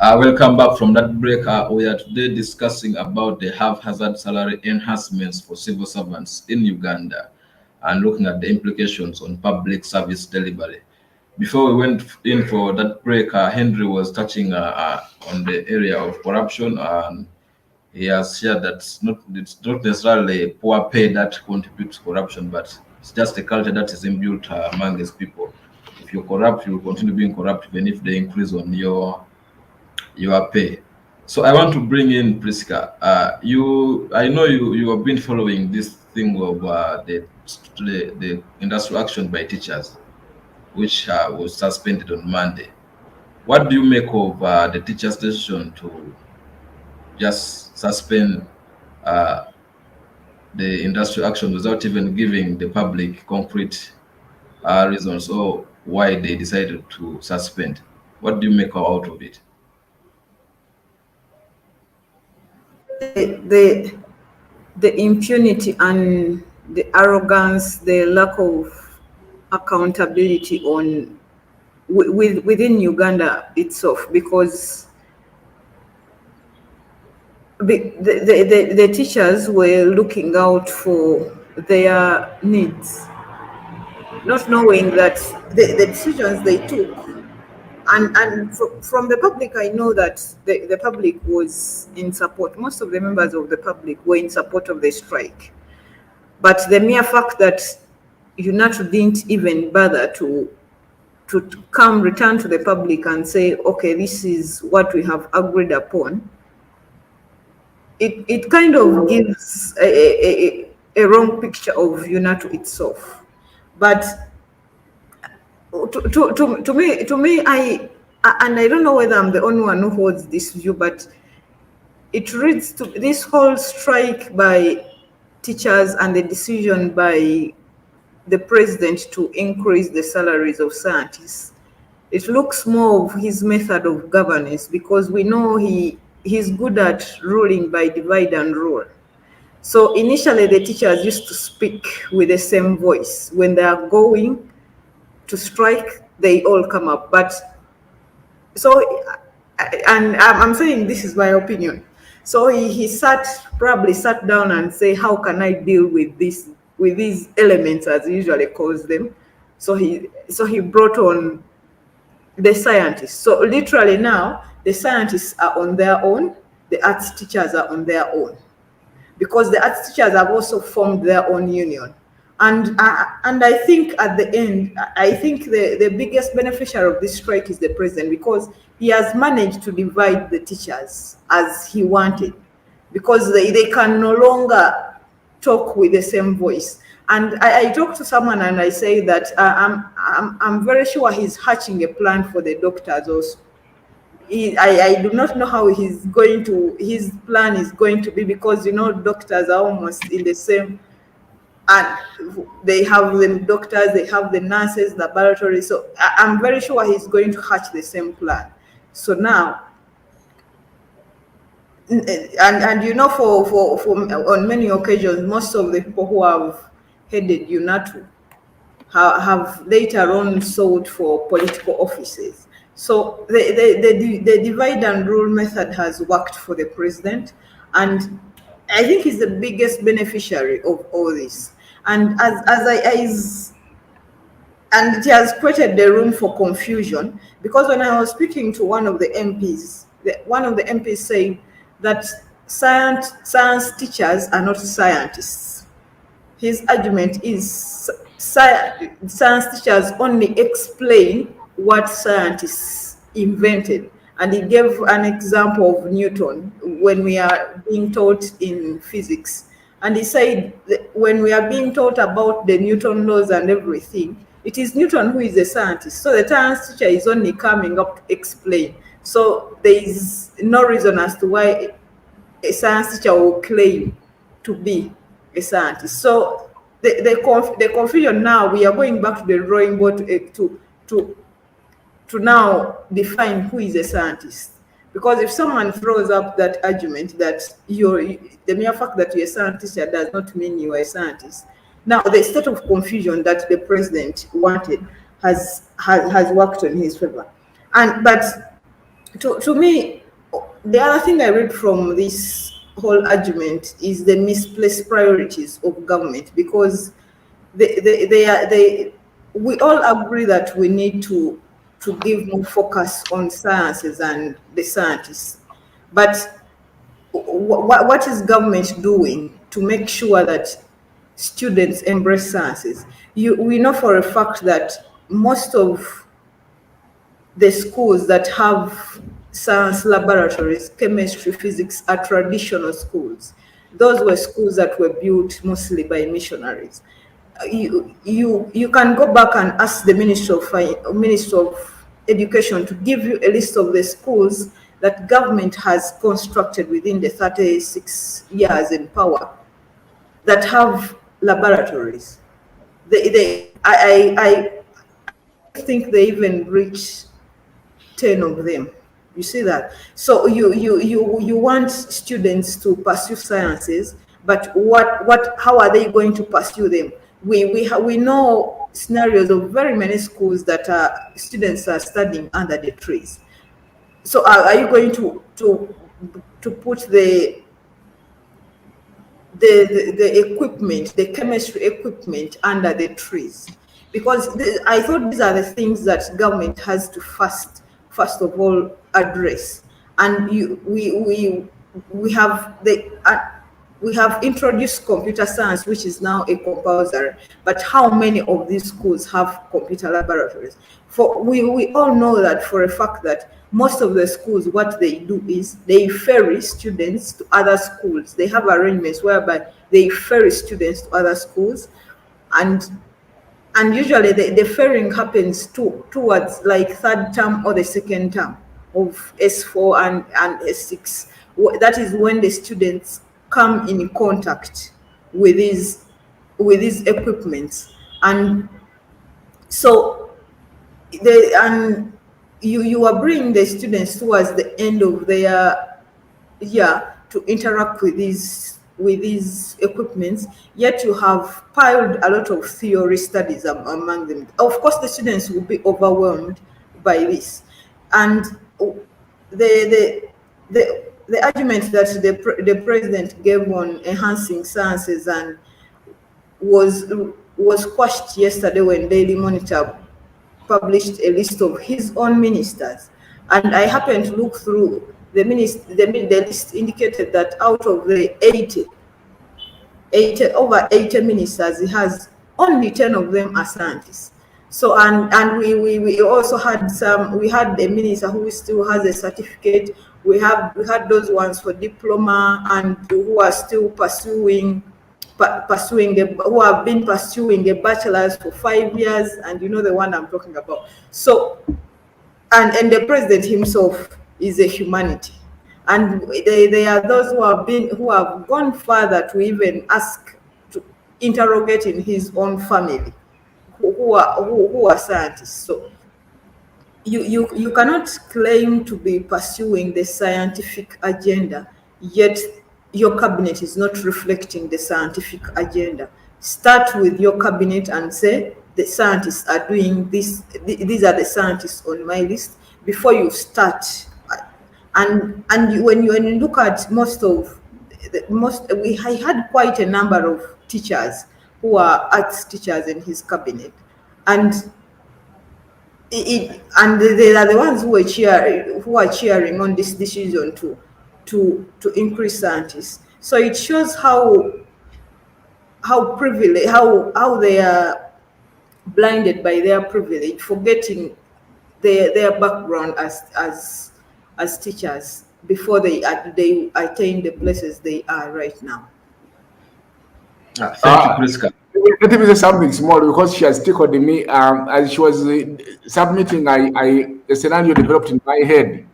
Welcome back from that break. We are today discussing about the haphazard salary enhancements for civil servants in Uganda and looking at the implications on public service delivery. Before we went in for that break, Henry was touching on the area of corruption, and he has shared that it's not necessarily poor pay that contributes to corruption, but it's just a culture that is inbuilt among these people. If you're corrupt, you will continue being corrupt even if they increase on your pay. So I want to bring in Priska. I know you have been following this thing of the industrial action by teachers, which was suspended on Monday. What do you make of the teachers' decision to just suspend uh, the industrial action without even giving the public concrete reasons or why they decided to suspend? What do you make out of it? the the impunity and the arrogance, the lack of accountability within Uganda itself, because the teachers were looking out for their needs, not knowing that the decisions they took, and from the public, I know that the public was in support. Most of the members of the public were in support of the strike. But the mere fact that UNATU didn't even bother to come return to the public and say, okay, this is what we have agreed upon, it kind of gives a wrong picture of UNATU itself. But to me, and I don't know whether I'm the only one who holds this view, but it reads to this whole strike by teachers and the decision by the president to increase the salaries of scientists. It looks more of his method of governance, because we know he's good at ruling by divide and rule. So initially the teachers used to speak with the same voice. When they are going to strike, they all come up. But so, and I'm saying this is my opinion. So he probably sat down and say, how can I deal with these elements, as he usually calls them? So he brought on the scientists. So literally now the scientists are on their own, the arts teachers are on their own, because the arts teachers have also formed their own union. And I think at the end, I think the biggest beneficiary of this strike is the president, because he has managed to divide the teachers as he wanted, because they can no longer talk with the same voice. And I talked to someone and I say that I'm very sure he's hatching a plan for the doctors also. I do not know how his plan is going to be, because doctors are almost in the same, and they have the doctors, they have the nurses, laboratory. So I'm very sure he's going to hatch the same plan. So now, and for on many occasions, most of the people who have headed UNATU have later on sought for political offices. So the divide and rule method has worked for the president, and I think he's the biggest beneficiary of all this. And and it has created the room for confusion, because when I was speaking to one of the MPs, one of the MPs saying that science teachers are not scientists. His argument is science teachers only explain what scientists invented. And he gave an example of Newton when we are being taught in physics. And he said that when we are being taught about the Newton laws and everything, it is Newton who is a scientist. So the science teacher is only coming up to explain. So there is no reason as to why a science teacher will claim to be a scientist. So the confusion now, we are going back to the drawing board to now define who is a scientist. Because if someone throws up that argument that the mere fact that you're a scientist does not mean you are a scientist, now the state of confusion that the president wanted has worked on his favor. But to me, the other thing I read from this whole argument is the misplaced priorities of government, because they we all agree that we need to give more focus on sciences and the scientists, but what is government doing to make sure that students embrace sciences? We know for a fact that most of the schools that have science laboratories, chemistry, physics, are traditional schools. Those were schools that were built mostly by missionaries. You can go back and ask the Minister of Education to give you a list of the schools that government has constructed within the 36 years in power that have laboratories. I don't think they even reach 10 of them. You see that? So you want students to pursue sciences, but how are they going to pursue them? We know scenarios of very many schools that students are studying under the trees. So are you going to put the equipment, the chemistry equipment under the trees? Because I thought these are the things that government has to first of all address. And we have we have introduced computer science, which is now a compulsory. But how many of these schools have computer laboratories? For we all know that for a fact that most of the schools, what they do is they ferry students to other schools. They have arrangements whereby they ferry students to other schools, and usually the ferrying happens towards like third term or the second term of S4 and S6. That is when the students come in contact with these equipments. And so you are bringing the students towards the end of their year to interact with these equipments, yet you have piled a lot of theory studies among them. Of course, the students will be overwhelmed by this. And the the argument that the president gave on enhancing sciences and was quashed yesterday when Daily Monitor published a list of his own ministers. And I happened to look through the list indicated that out of the 80 ministers, he has only 10 of them are scientists. So and we also had we had a minister who still has a certificate. We had those ones for diploma and who are still who have been pursuing a bachelor's for 5 years, and you know the one I'm talking about. So and the president himself is a humanity, and they are those who have gone further to even ask to interrogate in his own family who are scientists. So you cannot claim to be pursuing the scientific agenda, yet your cabinet is not reflecting the scientific agenda. Start with your cabinet and say the scientists are doing this. These are the scientists on my list before you start. And when you look at I had quite a number of teachers who are arts teachers in his cabinet, and they are the ones who are cheering on this decision to increase scientists. So it shows how privileged, how they are blinded by their privilege, forgetting their background as teachers before they attain the places they are right now. Thank you, Priska. Let me say something small because she has tickled me. As she was submitting, a scenario developed in my head.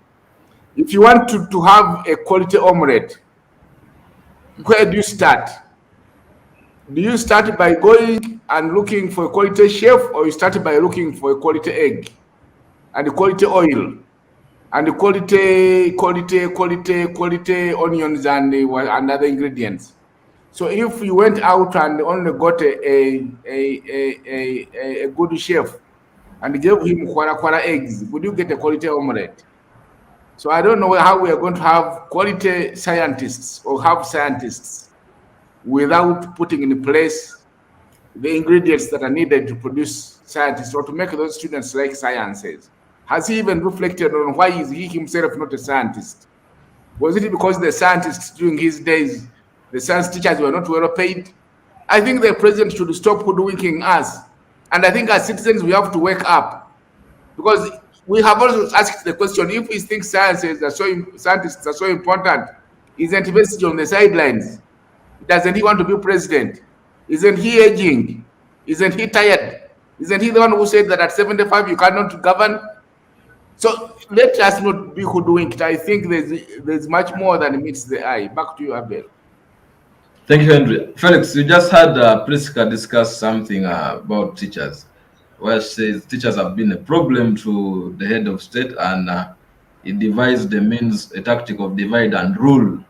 If you want to have a quality omelette, where do you start? Do you start by going and looking for a quality chef, or you start by looking for a quality egg and quality oil and quality onions and other ingredients? So if you went out and only got a good chef and gave him kwara eggs, would you get a quality omelette? So I don't know how we are going to have quality scientists or have scientists without putting in place the ingredients that are needed to produce scientists or to make those students like sciences. Has he even reflected on why is he himself not a scientist? Was it because the scientists during his days, the science teachers were not well paid? I think the president should stop hoodwinking us. And I think as citizens, we have to wake up, because we have also asked the question, if we think scientists are so important, isn't he based on the sidelines? Doesn't he want to be president? Isn't he aging? Isn't he tired? Isn't he the one who said that at 75 you cannot govern? So let us not be hoodwinked. I think there's much more than meets the eye. Back to you, Abel. Thank you, Henry. Felix, you just had Priska discuss something about teachers, where she says teachers have been a problem to the head of state, and he devised the means, a tactic of divide and rule, to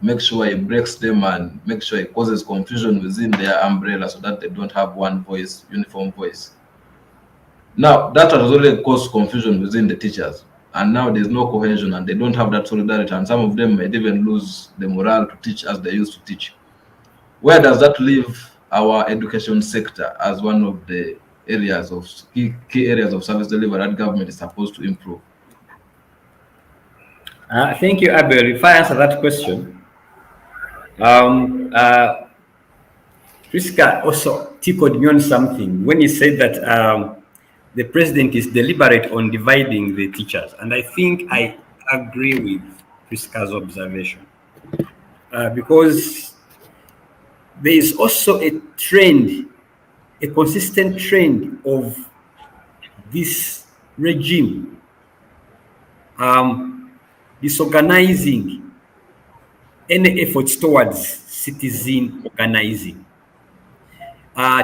make sure he breaks them and make sure he causes confusion within their umbrella so that they don't have one voice, uniform voice. Now, that has already caused confusion within the teachers, and now there's no cohesion and they don't have that solidarity, and some of them might even lose the morale to teach as they used to teach. Where does that leave our education sector as one of the areas of key areas of service delivery that government is supposed to improve? Thank you, Abel. If I answer that question, Priska also tickled me on something when he said that the president is deliberate on dividing the teachers. And I think I agree with Priska's observation. Because there is also a trend, a consistent trend of this regime disorganizing any efforts towards citizen organizing.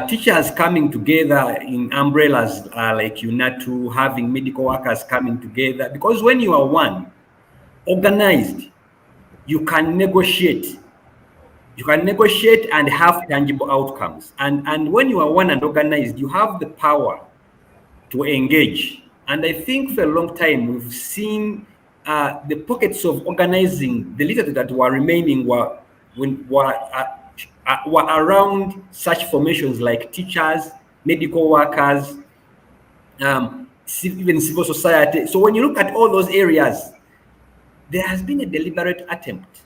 Teachers coming together in umbrellas like UNATU, having medical workers coming together, because when you are one, organized, you can negotiate. You can negotiate and have tangible outcomes. And when you are one and organized, you have the power to engage. And I think for a long time, we've seen the pockets of organizing, the little that were remaining were around such formations like teachers, medical workers, even civil society. So when you look at all those areas, there has been a deliberate attempt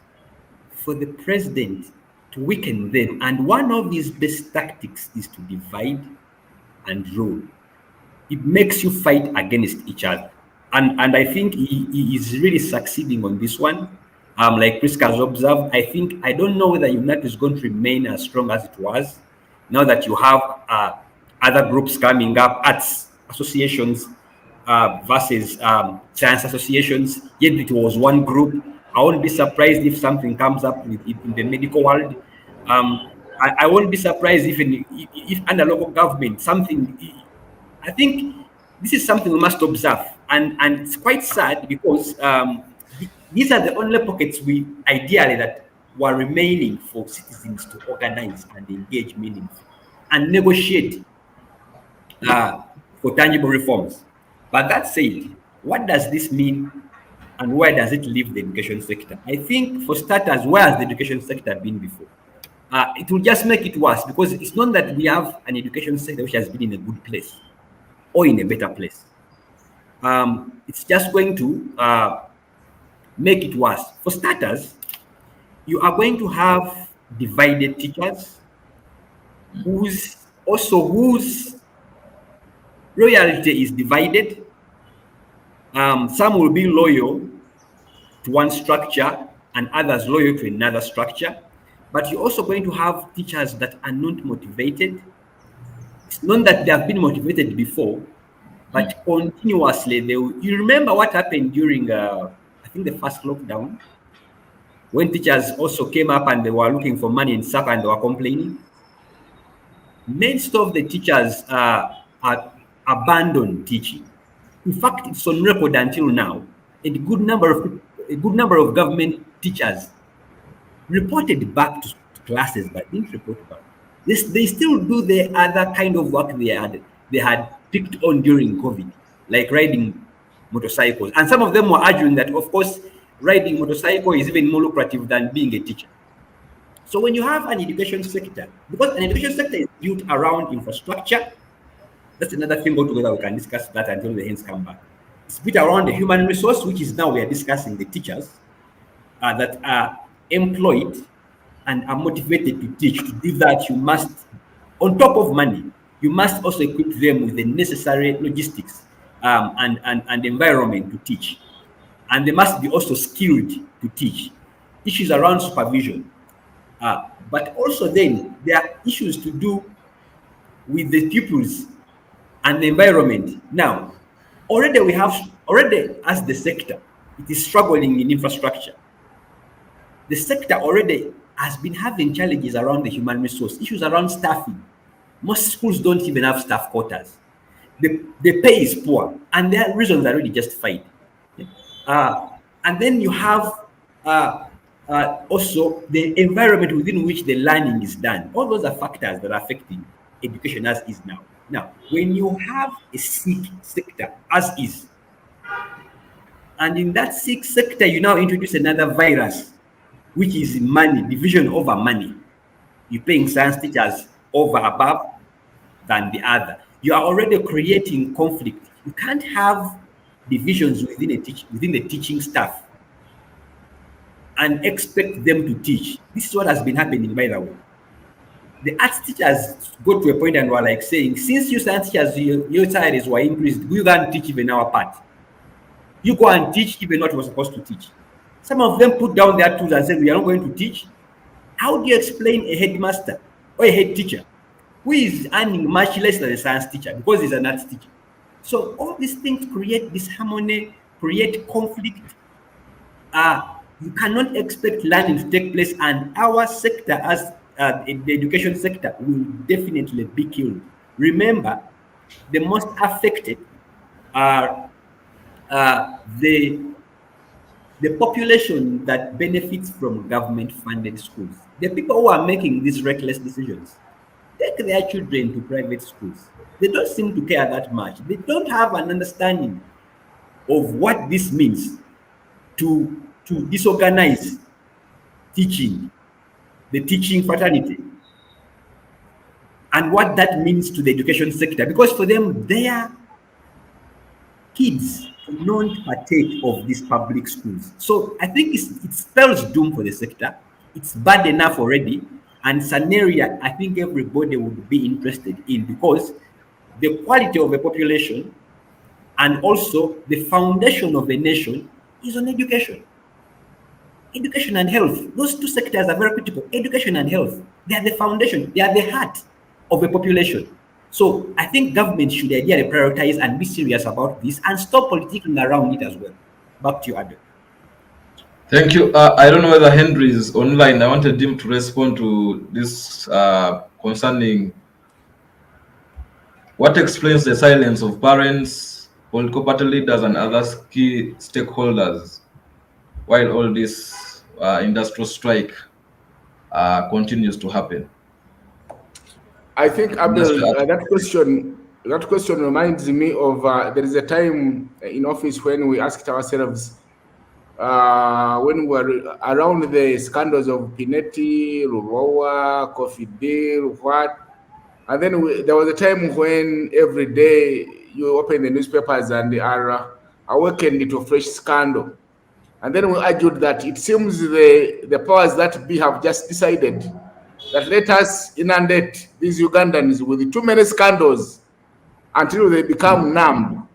for the president to weaken them. And one of his best tactics is to divide and rule. It makes you fight against each other. And I think he is really succeeding on this one. Like Priska has observed, I don't know whether UNAT is going to remain as strong as it was. Now that you have other groups coming up, arts associations versus science associations, yet it was one group. I won't be surprised if something comes up in the medical world. I won't be surprised if under local government, something, I think this is something we must observe. And it's quite sad because these are the only pockets ideally that were remaining for citizens to organize and engage meaningfully and negotiate for tangible reforms. But that said, what does this mean and where does it leave the education sector? I think for starters, where has the education sector been before? It will just make it worse because it's not that we have an education sector which has been in a good place or in a better place. It's just going to make it worse. For starters, you are going to have divided teachers whose loyalty is divided. Some will be loyal to one structure and others loyal to another structure. But you're also going to have teachers that are not motivated. It's not that they have been motivated before, but continuously you remember what happened during I think the first lockdown, when teachers also came up and they were looking for money and stuff and they were complaining. Most of the teachers abandoned teaching. In fact, it's on record until now. A good number of government teachers reported back to classes, but didn't report back. They still do the other kind of work they had picked on during COVID, like riding motorcycles. And some of them were arguing that, of course, riding motorcycle is even more lucrative than being a teacher. So when you have an education sector, because an education sector is built around infrastructure, that's another thing altogether. We can discuss that until the hands come back. It's built around the human resource, which is now we are discussing the teachers that are employed and are motivated to teach. To do that, you must, on top of money, you must also equip them with the necessary logistics and environment to teach. And they must be also skilled to teach. Issues around supervision. But also then, there are issues to do with the pupils and the environment. Now, already as the sector, it is struggling in infrastructure. The sector already has been having challenges around the human resource, issues around staffing. Most schools don't even have staff quarters. The pay is poor, and their reasons are really justified. And then you have also the environment within which the learning is done. All those are factors that are affecting education as is now. Now, when you have a sick sector as is, and in that sick sector, you now introduce another virus, which is money, division over money. You're paying science teachers above than the other. You are already creating conflict. You can't have divisions within the teaching staff and expect them to teach. This is what has been happening, by the way. The arts teachers go to a point and were like saying, since you science teachers, your salaries were increased, we can't teach even our part. You go and teach even what you were supposed to teach. Some of them put down their tools and said, we are not going to teach. How do you explain a headmaster or a head teacher who is earning much less than a science teacher because he's an arts teacher? So all these things create disharmony, create conflict. You cannot expect learning to take place, and our sector as the education sector will definitely be killed. Remember, the most affected are the population that benefits from government-funded schools. The people who are making these reckless decisions take their children to private schools. They don't seem to care that much. They don't have an understanding of what this means to disorganize teaching, the teaching fraternity, and what that means to the education sector. Because for them, their kids don't partake of these public schools. So I think it spells doom for the sector. It's bad enough already, and it's an area I think everybody would be interested in, because the quality of a population and also the foundation of a nation is on education. Education and health, those two sectors are very critical. Education and health, they are the foundation, they are the heart of a population. So I think government should ideally prioritize and be serious about this and stop politicking around it as well. Back to you, Adam. Thank you. I don't know whether Henry is online. I wanted him to respond to this concerning what explains the silence of parents, political party leaders, and other key stakeholders while all this industrial strike continues to happen. I think, Abel, that question reminds me of there is a time in office when we asked ourselves, when we were around the scandals of Pinetti, Ruvowa, Coffee Deal, what, and then there was a time when every day you open the newspapers and they are awakened to a fresh scandal. And then we argued that it seems the powers that be have just decided that let us inundate these Ugandans with too many scandals until they become numb.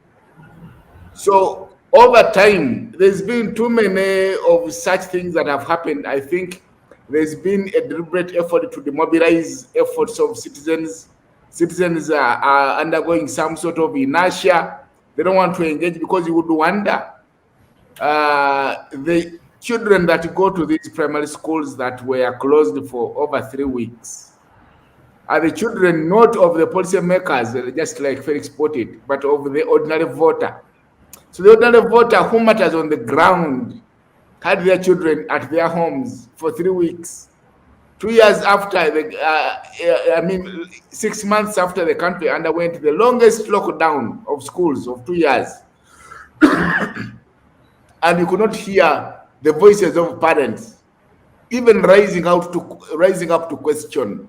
So over time, there's been too many of such things that have happened. I think there's been a deliberate effort to demobilize efforts of citizens. Citizens are undergoing some sort of inertia. They don't want to engage because you would wonder the children that go to these primary schools that were closed for over 3 weeks are the children not of the policymakers, just like Felix put it, but of the ordinary voter. So the ordinary voter who matters on the ground had their children at their homes for 3 weeks. 2 years after, 6 months after the country underwent the longest lockdown of schools of 2 years. and you could not hear the voices of parents even rising up to question.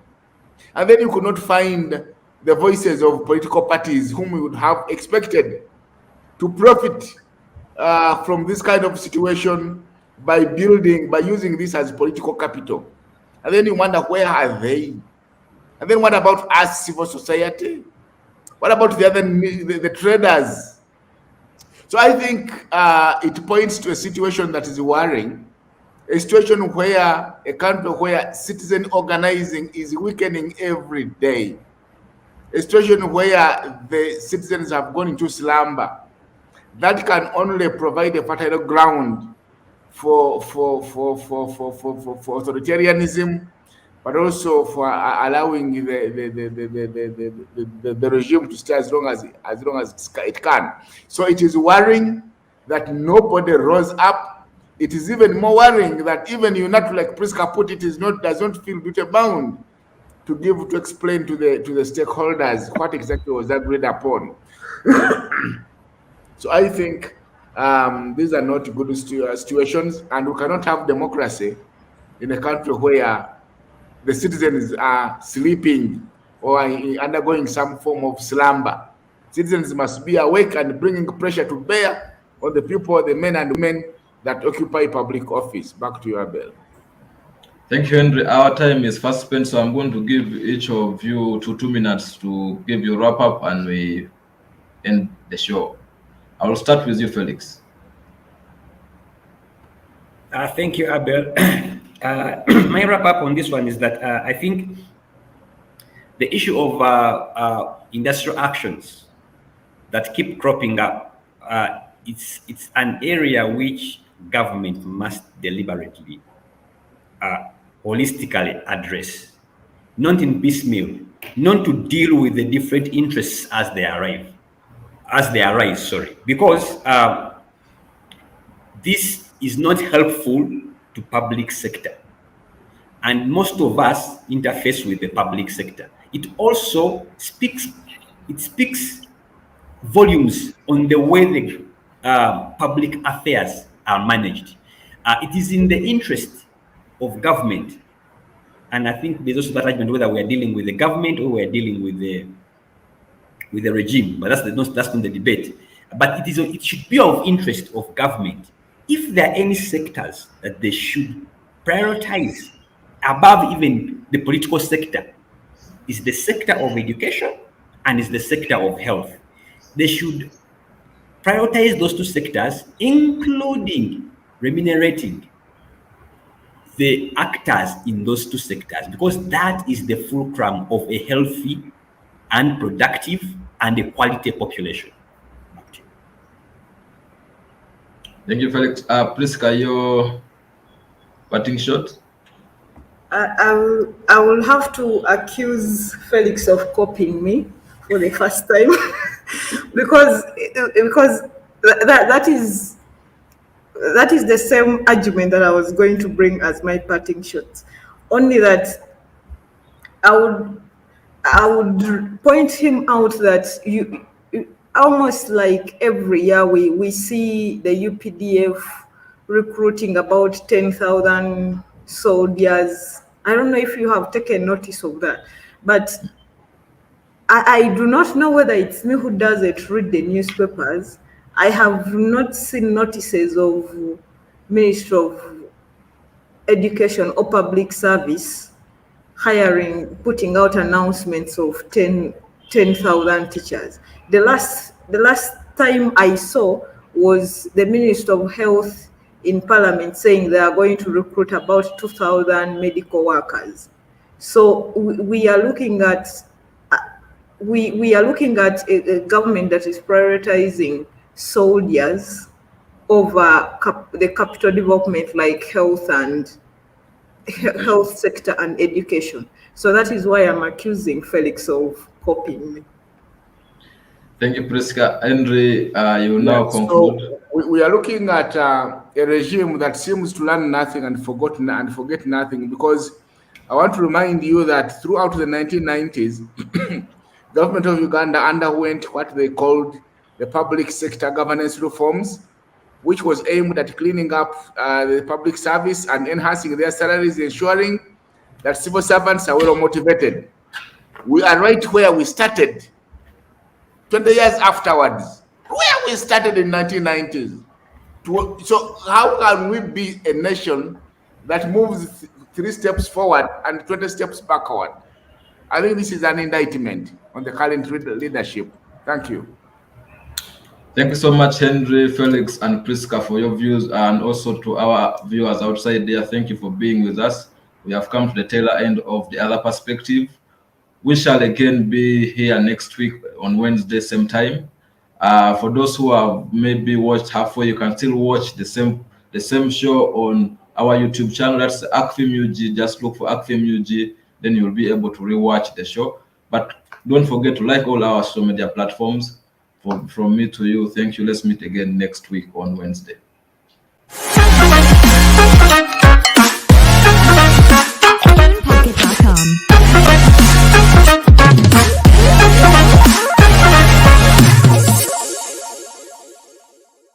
And then you could not find the voices of political parties whom we would have expected to profit from this kind of situation by using this as political capital. And then you wonder, where are they? And then what about us, civil society? What about the other the traders? So I think it points to a situation that is worrying, a situation where a country where citizen organizing is weakening every day, a situation where the citizens have gone into slumber. That can only provide a fertile ground for authoritarianism, but also for allowing the regime to stay as long as it can. So it is worrying that nobody rose up. It is even more worrying that even UNAT, like Priska put it, does not feel duty bound to explain to the stakeholders what exactly was agreed upon. So I think these are not good situations, and we cannot have democracy in a country where the citizens are sleeping or undergoing some form of slumber. Citizens must be awake and bringing pressure to bear on the people, the men and women that occupy public office. Back to you, Abel. Thank you, Henry. Our time is fast spent, so I'm going to give each of you 2 minutes to give your wrap up and we end the show. I will start with you, Felix. Thank you, Abel. My wrap up on this one is that I think the issue of industrial actions that keep cropping up, it's an area which government must deliberately, holistically address, not in piecemeal, not to deal with the different interests as they arise. Because this is not helpful to public sector, and most of us interface with the public sector. It also speaks volumes on the way the public affairs are managed. It is in the interest of government, and I think there's also that argument whether we are dealing with the government or we are dealing with the regime, but that's not the debate. But it should be of interest of government, if there are any sectors that they should prioritize above even the political sector, is the sector of education and is the sector of health. They should prioritize those 2 sectors, including remunerating the actors in those 2 sectors, because that is the fulcrum of a healthy and productive and a quality population. Thank you, Felix. Priska, your parting shot. I will have to accuse Felix of copying me for the first time because that is the same argument that I was going to bring as my parting shot. Only that I would point him out that you almost like every year we see the UPDF recruiting about 10,000 soldiers. I don't know if you have taken notice of that, but I do not know whether it's me who doesn't read the newspapers. I have not seen notices of Ministry of Education or Public Service putting out announcements of 10,000 teachers. The last time I saw was the Minister of Health in Parliament saying they are going to recruit about 2,000 medical workers. So we are looking at a government that is prioritizing soldiers over the capital development like health sector and education. So that is why I'm accusing Felix of copying me. Thank you, Priska. Henry, you now conclude. So we are looking at a regime that seems to learn nothing and forget nothing, because I want to remind you that throughout the 1990s, government of Uganda underwent what they called the public sector governance reforms, which was aimed at cleaning up the public service and enhancing their salaries, ensuring that civil servants are well motivated. We are right where we started 20 years afterwards, where we started in 1990s. So how can we be a nation that moves 3 steps forward and 20 steps backward? I think this is an indictment on the current leadership. Thank you. Thank you so much, Henry, Felix, and Priska, for your views, and also to our viewers outside there. Thank you for being with us. We have come to the tail end of The Other Perspective. We shall again be here next week on Wednesday, same time. For those who have maybe watched halfway, you can still watch the same show on our YouTube channel. That's ACFIM UG. Just look for ACFIM UG, then you'll be able to rewatch the show. But don't forget to like all our social media platforms. From me to you, thank you. Let's meet again next week on Wednesday.